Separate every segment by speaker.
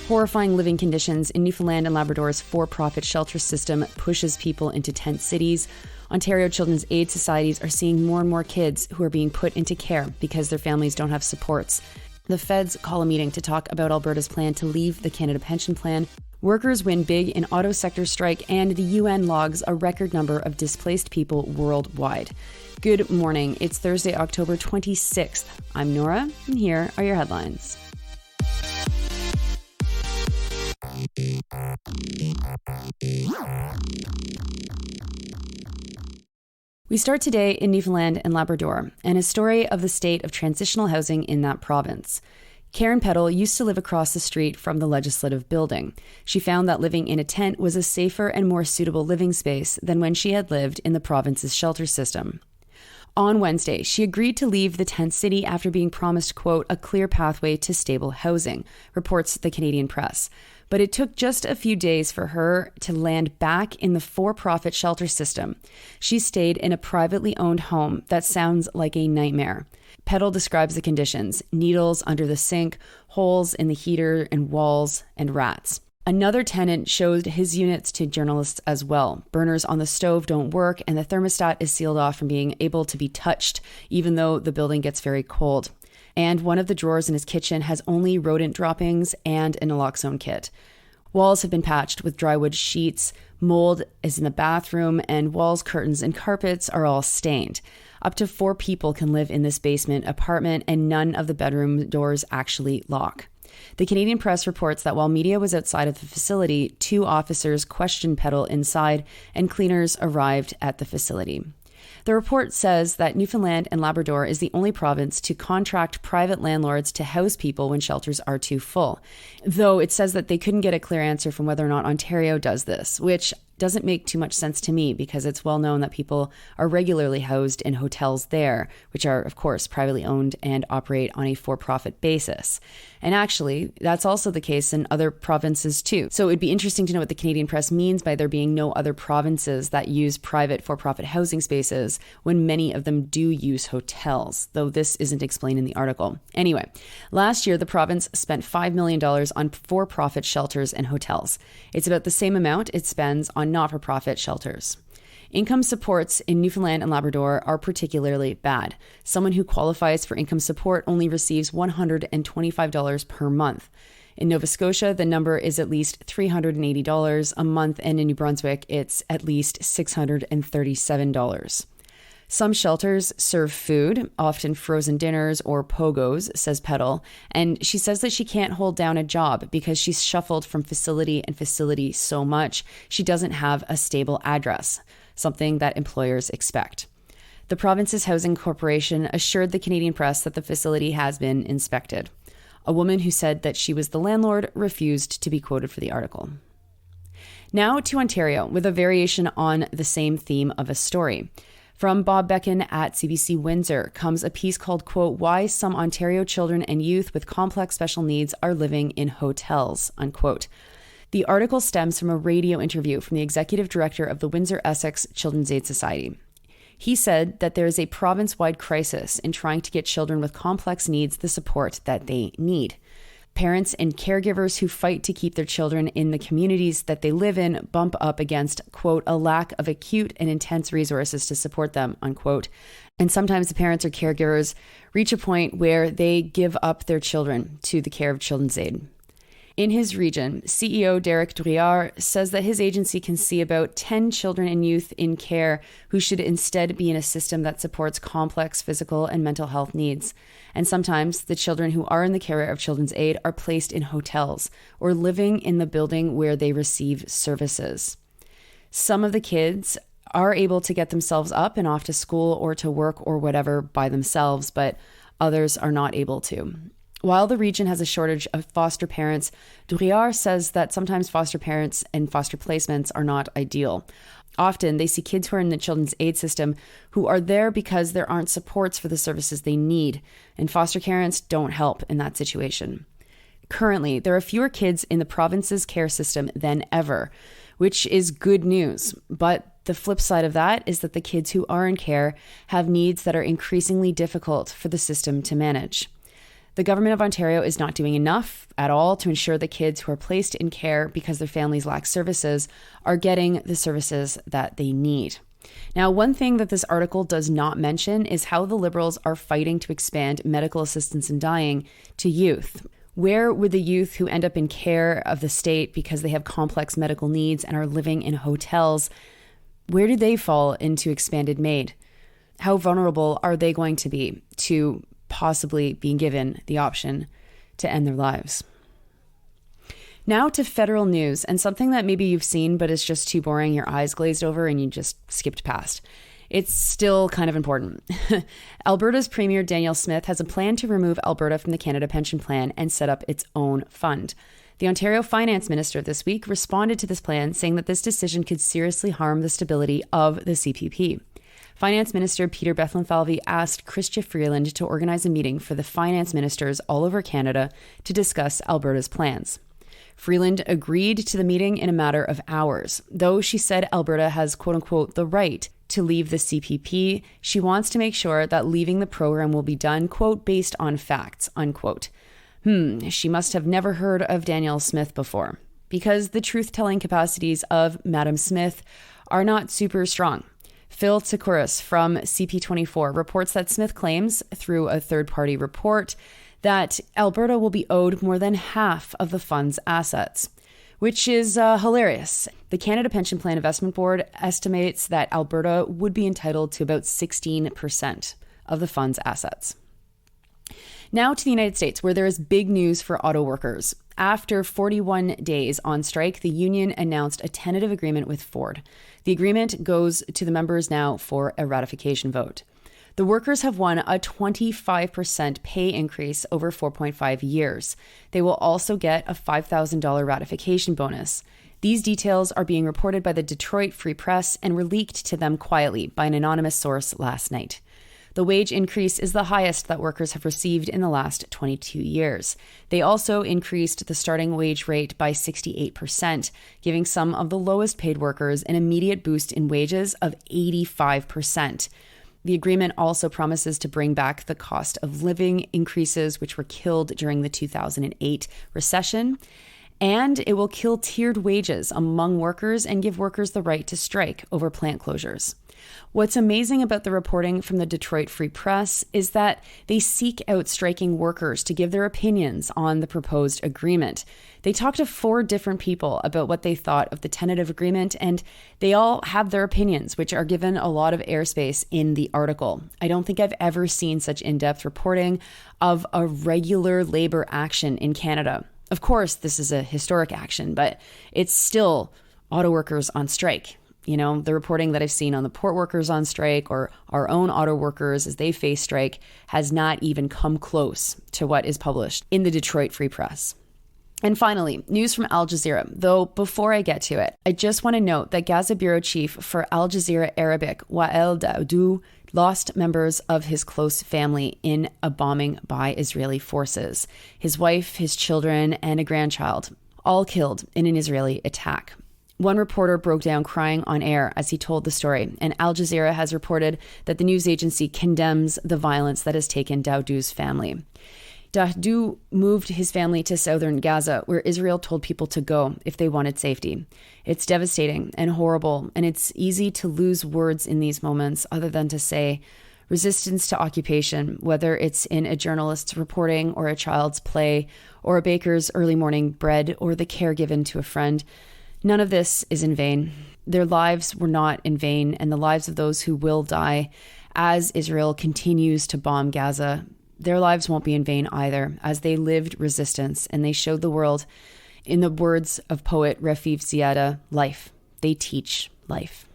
Speaker 1: Horrifying living conditions in Newfoundland and Labrador's for-profit shelter system pushes people into tent cities. Ontario Children's Aid Societies are seeing more and more kids who are being put into care because their families don't have supports. The feds call a meeting to talk about Alberta's plan to leave the Canada Pension Plan. Workers win big in auto sector strike, and the UN logs a record number of displaced people worldwide. Good morning. It's Thursday, October 26th. I'm Nora, and here are your headlines. We start today in Newfoundland and Labrador, and a story of the state of transitional housing in that province. Karen Peddle used to live across the street from the Legislative Building. She found that living in a tent was a safer and more suitable living space than when she had lived in the province's shelter system. On Wednesday, she agreed to leave the tent city after being promised, quote, a clear pathway to stable housing, reports the Canadian Press. But it took just a few days for her to land back in the for-profit shelter system. She stayed in a privately owned home that sounds like a nightmare. Peddle describes the conditions: needles under the sink, holes in the heater and walls, and rats. Another tenant showed his units to journalists as well. Burners on the stove don't work, and the thermostat is sealed off from being able to be touched, even though the building gets very cold. And one of the drawers in his kitchen has only rodent droppings and a naloxone kit. Walls have been patched with drywood sheets, mold is in the bathroom, and walls, curtains, and carpets are all stained. Up to 4 people can live in this basement apartment, and none of the bedroom doors actually lock. The Canadian Press reports that while media was outside of the facility, 2 officers questioned Peddle inside, and cleaners arrived at the facility. The report says that Newfoundland and Labrador is the only province to contract private landlords to house people when shelters are too full, though it says that they couldn't get a clear answer from whether or not Ontario does this, which doesn't make too much sense to me because it's well known that people are regularly housed in hotels there, which are, of course, privately owned and operate on a for-profit basis. And actually, that's also the case in other provinces too. So it'd be interesting to know what the Canadian Press means by there being no other provinces that use private for-profit housing spaces when many of them do use hotels, though this isn't explained in the article. Anyway, last year, the province spent $5 million on for-profit shelters and hotels. It's about the same amount it spends on not-for-profit shelters. Income supports in Newfoundland and Labrador are particularly bad. Someone who qualifies for income support only receives $125 per month. In Nova Scotia, the number is at least $380 a month, and in New Brunswick, it's at least $637. Some shelters serve food, often frozen dinners or pogos, says Peddle, and she says that she can't hold down a job because she's shuffled from facility and facility so much she doesn't have a stable address, something that employers expect. The province's housing corporation assured the Canadian Press that the facility has been inspected. A woman who said that she was the landlord refused to be quoted for the article. Now to Ontario, with a variation on the same theme of a story. From Bob Becken at CBC Windsor comes a piece called, quote, Why Some Ontario Children and Youth with Complex Special Needs Are Living in Hotels, unquote. The article stems from a radio interview from the executive director of the Windsor-Essex Children's Aid Society. He said that there is a province-wide crisis in trying to get children with complex needs the support that they need. Parents and caregivers who fight to keep their children in the communities that they live in bump up against, quote, a lack of acute and intense resources to support them, unquote. And sometimes the parents or caregivers reach a point where they give up their children to the care of Children's Aid. In his region, CEO Derek Drouillard says that his agency can see about 10 children and youth in care who should instead be in a system that supports complex physical and mental health needs. And sometimes the children who are in the care of Children's Aid are placed in hotels or living in the building where they receive services. Some of the kids are able to get themselves up and off to school or to work or whatever by themselves, but others are not able to. While the region has a shortage of foster parents, Drouillard says that sometimes foster parents and foster placements are not ideal. Often they see kids who are in the Children's Aid system who are there because there aren't supports for the services they need, and foster parents don't help in that situation. Currently, there are fewer kids in the province's care system than ever, which is good news. But the flip side of that is that the kids who are in care have needs that are increasingly difficult for the system to manage. The government of Ontario is not doing enough at all to ensure that kids who are placed in care because their families lack services are getting the services that they need. Now, one thing that this article does not mention is how the Liberals are fighting to expand medical assistance in dying to youth. Where would the youth who end up in care of the state because they have complex medical needs and are living in hotels, where do they fall into expanded MAID? How vulnerable are they going to be to possibly being given the option to end their lives? Now to federal news, and something that maybe you've seen but is just too boring, your eyes glazed over and you just skipped past. It's still kind of important. Alberta's Premier Danielle Smith has a plan to remove Alberta from the Canada Pension Plan and set up its own fund. The Ontario Finance Minister this week responded to this plan, saying that this decision could seriously harm the stability of the CPP. Finance Minister Peter Bethlenfalvy asked Chrystia Freeland to organize a meeting for the finance ministers all over Canada to discuss Alberta's plans. Freeland agreed to the meeting in a matter of hours. Though she said Alberta has, quote unquote, the right to leave the CPP, she wants to make sure that leaving the program will be done, quote, based on facts, unquote. She must have never heard of Danielle Smith before, because the truth-telling capacities of Madam Smith are not super strong. Phil Tsakouras from CP24 reports that Smith claims, through a third-party report, that Alberta will be owed more than half of the fund's assets, which is hilarious. The Canada Pension Plan Investment Board estimates that Alberta would be entitled to about 16% of the fund's assets. Now to the United States, where there is big news for auto workers. After 41 days on strike, the union announced a tentative agreement with Ford. The agreement goes to the members now for a ratification vote. The workers have won a 25% pay increase over 4.5 years. They will also get a $5,000 ratification bonus. These details are being reported by the Detroit Free Press and were leaked to them quietly by an anonymous source last night. The wage increase is the highest that workers have received in the last 22 years. They also increased the starting wage rate by 68%, giving some of the lowest paid workers an immediate boost in wages of 85%. The agreement also promises to bring back the cost of living increases, which were killed during the 2008 recession. And it will kill tiered wages among workers and give workers the right to strike over plant closures. What's amazing about the reporting from the Detroit Free Press is that they seek out striking workers to give their opinions on the proposed agreement. They talked to 4 different people about what they thought of the tentative agreement, and they all have their opinions, which are given a lot of airspace in the article. I don't think I've ever seen such in-depth reporting of a regular labor action in Canada. Of course, this is a historic action, but it's still auto workers on strike. You know, the reporting that I've seen on the port workers on strike or our own auto workers as they face strike has not even come close to what is published in the Detroit Free Press. And finally, news from Al Jazeera. Though before I get to it, I just want to note that Gaza bureau chief for Al Jazeera Arabic, Wael Daoud, lost members of his close family in a bombing by Israeli forces. His wife, his children, and a grandchild, all killed in an Israeli attack. One reporter broke down crying on air as he told the story, and Al Jazeera has reported that the news agency condemns the violence that has taken Daoud's family. Daoud moved his family to southern Gaza, where Israel told people to go if they wanted safety. It's devastating and horrible, and it's easy to lose words in these moments other than to say resistance to occupation, whether it's in a journalist's reporting or a child's play or a baker's early morning bread or the care given to a friend. None of this is in vain. Their lives were not in vain, and the lives of those who will die as Israel continues to bomb Gaza, their lives won't be in vain either, as they lived resistance and they showed the world, in the words of poet Rafif Ziada, life. They teach life.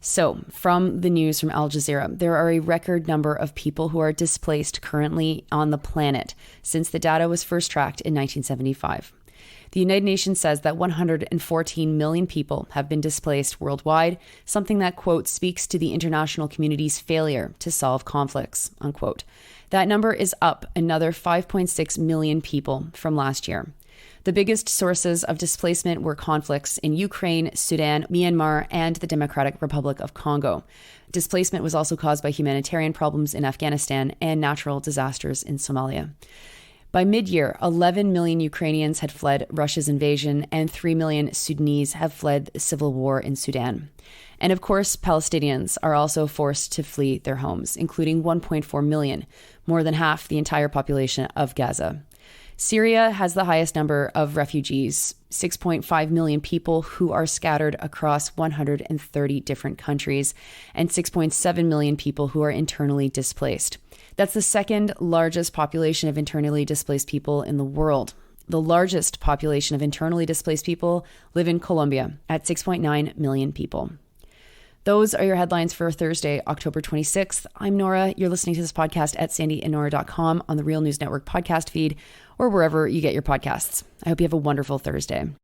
Speaker 1: So, from the news from Al Jazeera, there are a record number of people who are displaced currently on the planet since the data was first tracked in 1975. The United Nations says that 114 million people have been displaced worldwide, something that, quote, speaks to the international community's failure to solve conflicts, unquote. That number is up another 5.6 million people from last year. The biggest sources of displacement were conflicts in Ukraine, Sudan, Myanmar, and the Democratic Republic of Congo. Displacement was also caused by humanitarian problems in Afghanistan and natural disasters in Somalia. By mid-year, 11 million Ukrainians had fled Russia's invasion, and 3 million Sudanese have fled the civil war in Sudan. And of course, Palestinians are also forced to flee their homes, including 1.4 million, more than half the entire population of Gaza. Syria has the highest number of refugees, 6.5 million people who are scattered across 130 different countries, and 6.7 million people who are internally displaced. That's the second largest population of internally displaced people in the world. The largest population of internally displaced people live in Colombia at 6.9 million people. Those are your headlines for Thursday, October 26th. I'm Nora. You're listening to this podcast at sandyandnora.com on the Real News Network podcast feed or wherever you get your podcasts. I hope you have a wonderful Thursday.